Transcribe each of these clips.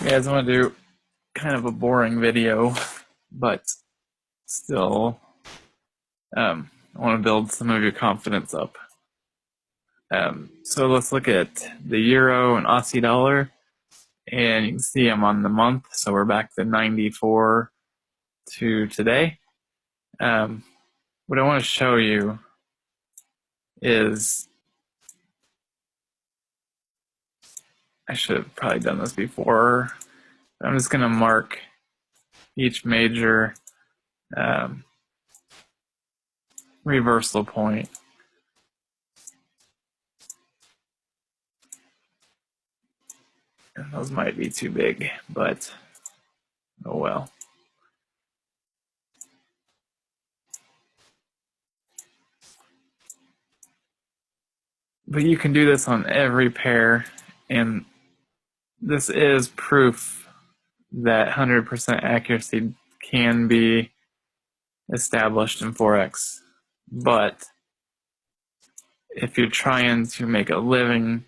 Yeah, I just want to do kind of a boring video, but still, I want to build some of your confidence up. So let's look at the euro and Aussie dollar, and you can see I'm on the month, so we're back to 94 to today. What I want to show you is, I should have probably done this before. I'm just going to mark each major reversal point. And those might be too big, but oh well. But you can do this on every pair, and this is proof that 100% accuracy can be established in Forex. But if you're trying to make a living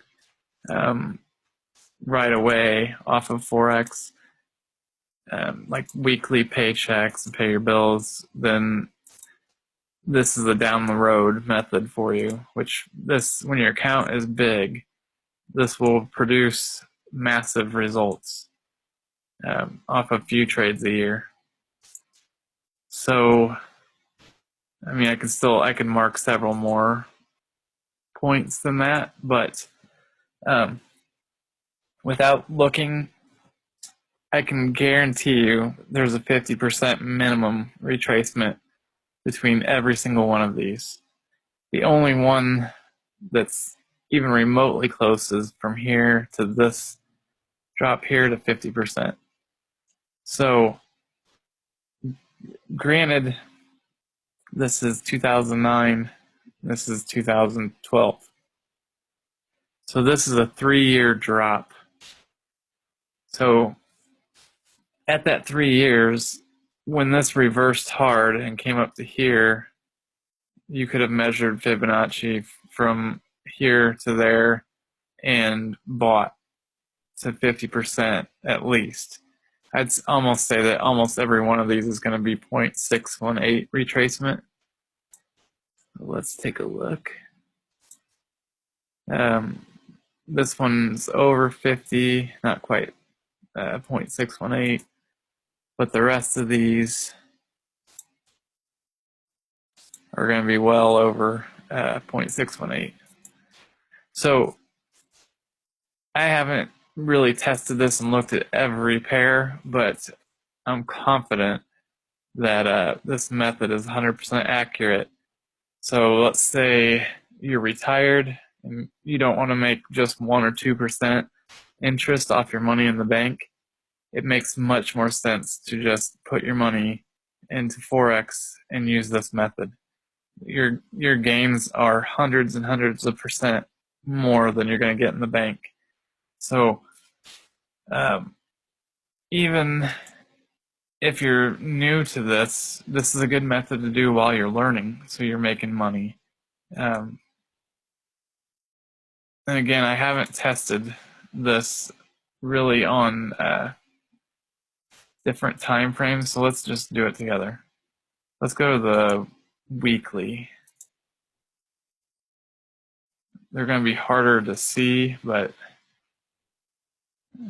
right away off of Forex, like weekly paychecks and pay your bills, then this is a down the road method for you, which when your account is big, this will produce massive results off a few trades a year. So, I mean, I can mark several more points than that, but without looking, I can guarantee you there's a 50% minimum retracement between every single one of these. The only one that's even remotely close is from here to this drop here to 50%. So, granted, this is 2009, this is 2012. So this is a 3-year drop. So at that 3 years, when this reversed hard and came up to here, you could have measured Fibonacci from here to there and bought to 50% at least. I'd almost say that almost every one of these is going to be 0.618 retracement. Let's take a look. This one's over 50, not quite 0.618, but the rest of these are going to be well over 0.618. So I haven't really tested this and looked at every pair, but I'm confident that this method is 100% accurate. So let's say you're retired and you don't want to make just 1 or 2% interest off your money in the bank. It makes much more sense to just put your money into Forex and use this method. Your gains are hundreds and hundreds of percent more than you're going to get in the bank. So even if you're new to this is a good method to do while you're learning, so you're making money. And again, I haven't tested this really on different time frames, so let's just do it together. Let's go to the weekly. They're going to be harder to see, but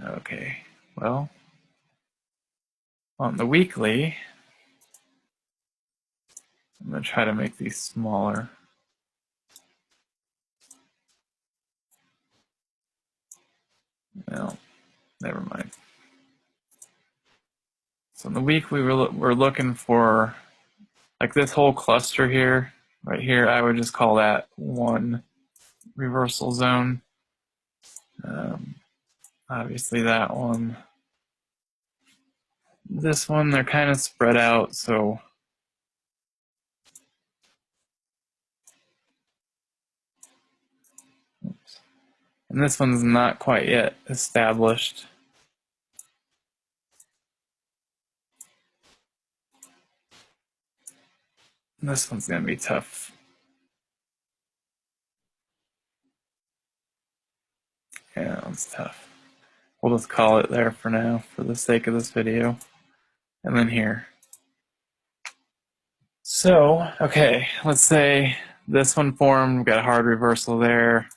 okay. Well, on the weekly, I'm going to try to make these smaller. No, never mind. So in the weekly, we're looking for, like this whole cluster here, right here, I would just call that one reversal zone. Obviously that one. This one, they're kind of spread out, so oops. And this one's not quite yet established. And this one's going to be tough. Yeah, that one's tough. We'll just call it there for now, for the sake of this video. And then here. So, okay, let's say this one formed, we've got a hard reversal there.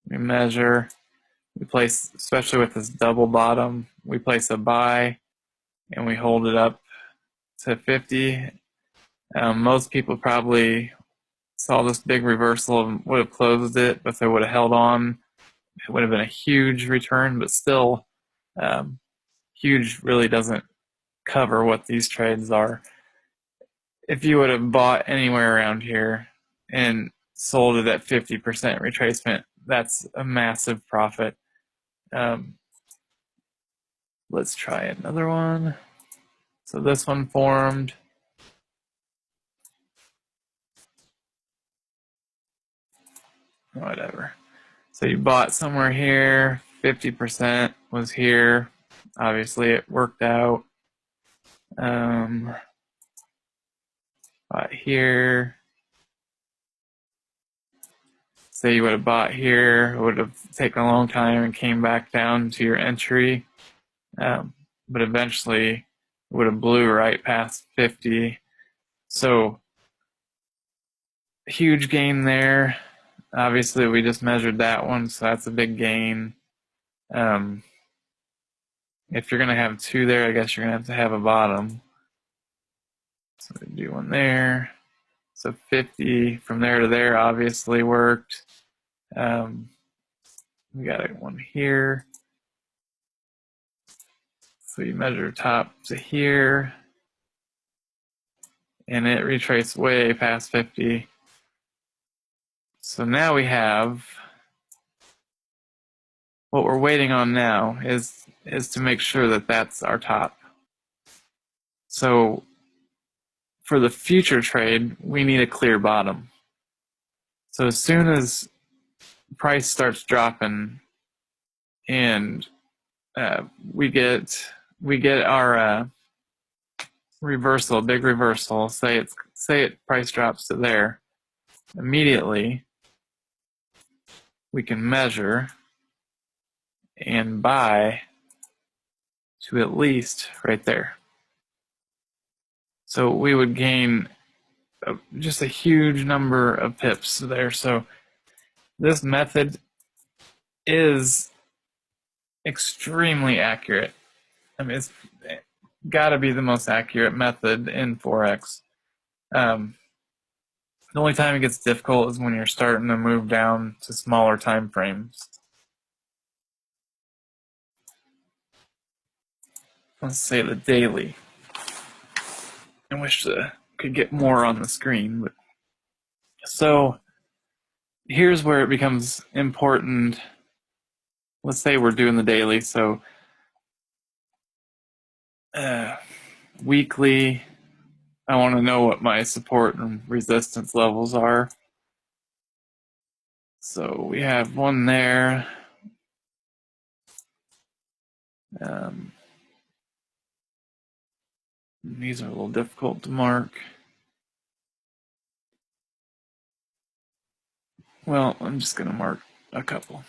We measure, we place, especially with this double bottom, we place a buy and we hold it up to 50. Most people probably saw this big reversal and would have closed it, but if they would have held on, it would have been a huge return, but still, huge really doesn't cover what these trades are. If you would have bought anywhere around here and sold it at 50% retracement, that's a massive profit. Let's try another one. So this one formed. Whatever. So you bought somewhere here, 50% was here. Obviously it worked out. Bought here. Say you would have bought here, it would have taken a long time and came back down to your entry. But eventually it would have blew right past 50. So huge gain there. Obviously we just measured that one, so that's a big gain. If you're going to have two there, I guess you're going to have a bottom. So we do one there. So 50 from there to there obviously worked. We got one here. So you measure top to here, and it retraced way past 50. So now we have, what we're waiting on now is to make sure that that's our top. So for the future trade, we need a clear bottom. So as soon as price starts dropping and we get our reversal, big reversal, say it price drops to there, immediately we can measure and buy to at least right there. So we would gain just a huge number of pips there. So this method is extremely accurate. I mean, it's got to be the most accurate method in Forex. The only time it gets difficult is when you're starting to move down to smaller time frames. Let's say the daily. I wish I could get more on the screen. But so here's where it becomes important. Let's say we're doing the daily. So weekly, I want to know what my support and resistance levels are. So we have one there. These are a little difficult to mark. Well, I'm just going to mark a couple.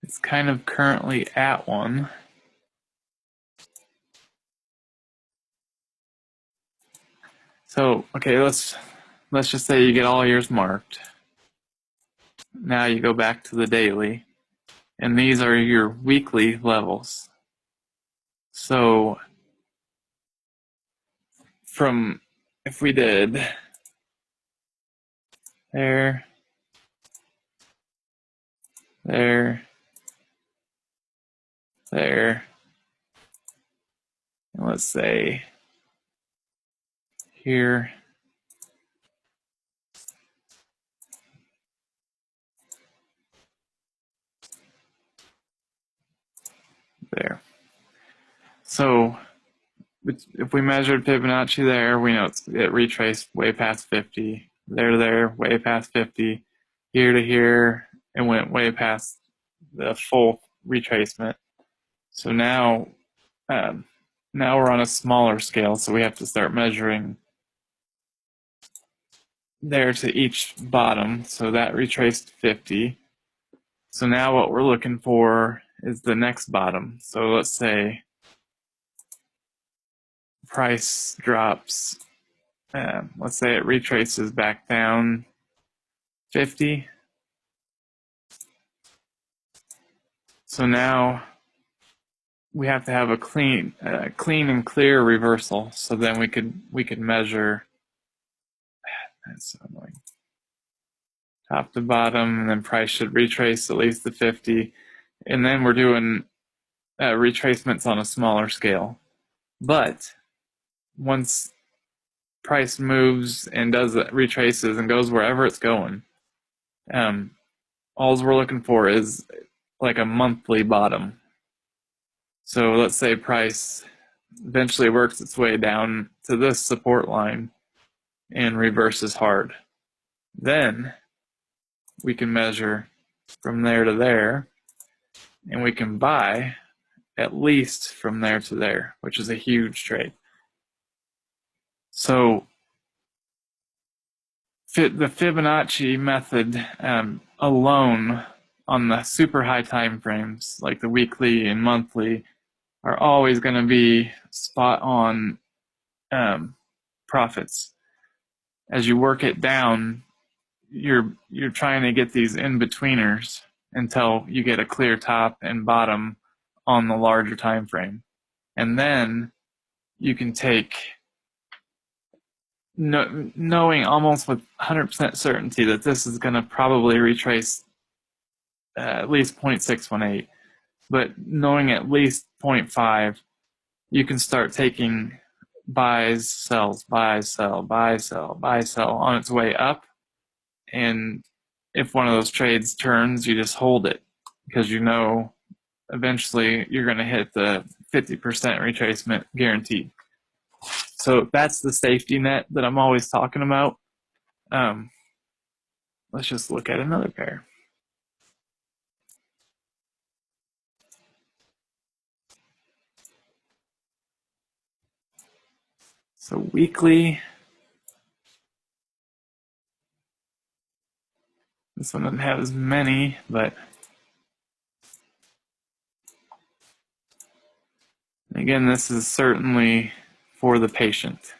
It's kind of currently at one. So, okay, let's just say you get all yours marked. Now you go back to the daily, and these are your weekly levels. So, if we did there, there, there, and let's say here, there. So if we measured Fibonacci there, we know it retraced way past 50. There, way past 50. Here to here, it went way past the full retracement. So now we're on a smaller scale, so we have to start measuring there to each bottom, so that retraced 50. So now what we're looking for is the next bottom. So let's say price drops, let's say it retraces back down 50. So now we have to have a clean and clear reversal. So then we could measure. That's so annoying. Top to bottom, and then price should retrace at least the 50. And then we're doing retracements on a smaller scale. But once price moves and does retraces and goes wherever it's going, all we're looking for is like a monthly bottom. So let's say price eventually works its way down to this support line and reverses hard. Then we can measure from there to there, and we can buy at least from there to there, which is a huge trade. So the Fibonacci method alone on the super high time frames, like the weekly and monthly, are always going to be spot on profits. As you work it down, you're trying to get these in-betweeners until you get a clear top and bottom on the larger time frame. And then you can take, knowing almost with 100% certainty that this is going to probably retrace at least 0.618, but knowing at least 0.5, you can start taking buys, sells, buy, sell, buy, sell, buy, sell on its way up. And if one of those trades turns, you just hold it because you know eventually you're going to hit the 50% retracement guaranteed. So that's the safety net that I'm always talking about. Let's just look at another pair. So weekly, this one doesn't have as many, but again, this is certainly for the patient.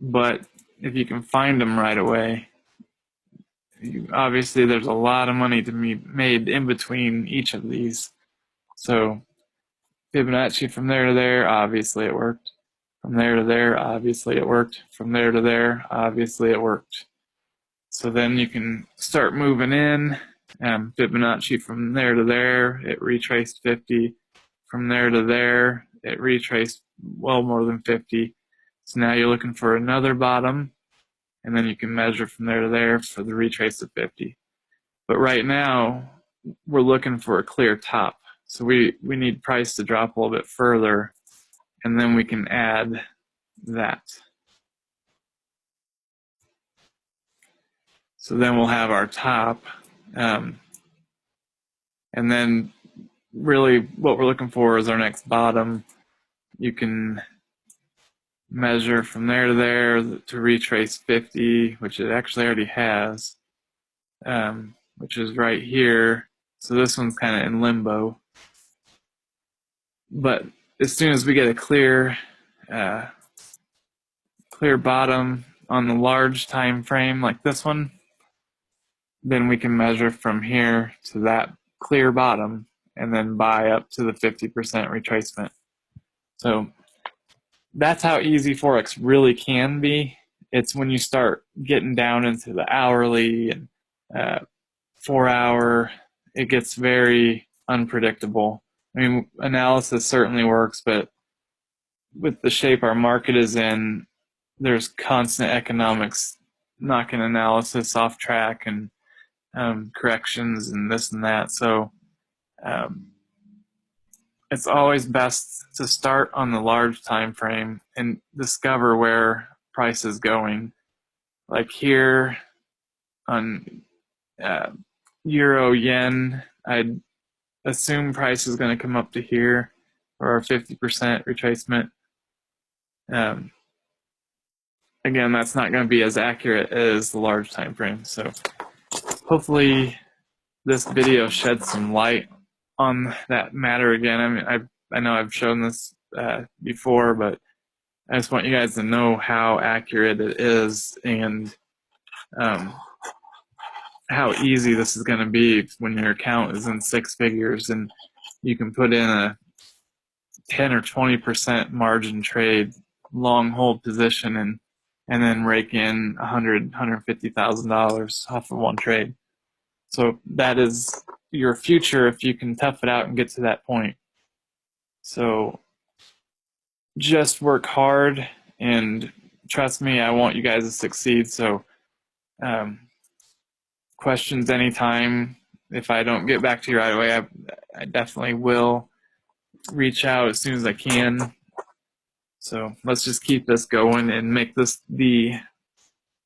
But if you can find them right away, obviously there's a lot of money to be made in between each of these. So Fibonacci from there to there, obviously it worked. From there to there, obviously it worked. From there to there, obviously it worked. So then you can start moving in. Fibonacci from there to there, it retraced 50. From there to there, it retraced well more than 50. So now you're looking for another bottom, and then you can measure from there to there for the retrace of 50. But right now, we're looking for a clear top. So we need price to drop a little bit further, and then we can add that. So then we'll have our top. And then really what we're looking for is our next bottom. You can measure from there to there to retrace 50, which it actually already has, which is right here. So this one's kind of in limbo. But as soon as we get a clear bottom on the large time frame like this one, then we can measure from here to that clear bottom and then buy up to the 50% retracement. So that's how easy Forex really can be. It's when you start getting down into the hourly and 4 hour, it gets very unpredictable. I mean, analysis certainly works, but with the shape our market is in, there's constant economics knocking analysis off track and corrections and this and that. So it's always best to start on the large time frame and discover where price is going. Like here on euro yen, I'd assume price is going to come up to here for our 50% retracement. again, that's not going to be as accurate as the large time frame. So hopefully this video sheds some light on that matter again. I mean, I know I've shown this before, but I just want you guys to know how accurate it is, and how easy this is going to be when your account is in six figures and you can put in a 10 or 20% margin trade, long hold position, and then rake in $150,000 off of one trade. So that is your future if you can tough it out and get to that point. So just work hard, and trust me, I want you guys to succeed. So questions anytime. If I don't get back to you right away, I definitely will reach out as soon as I can. So let's just keep this going and make this the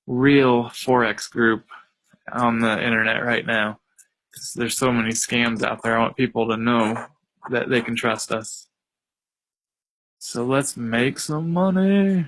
real Forex group on the internet right now. There's so many scams out there. I want people to know that they can trust us. So let's make some money.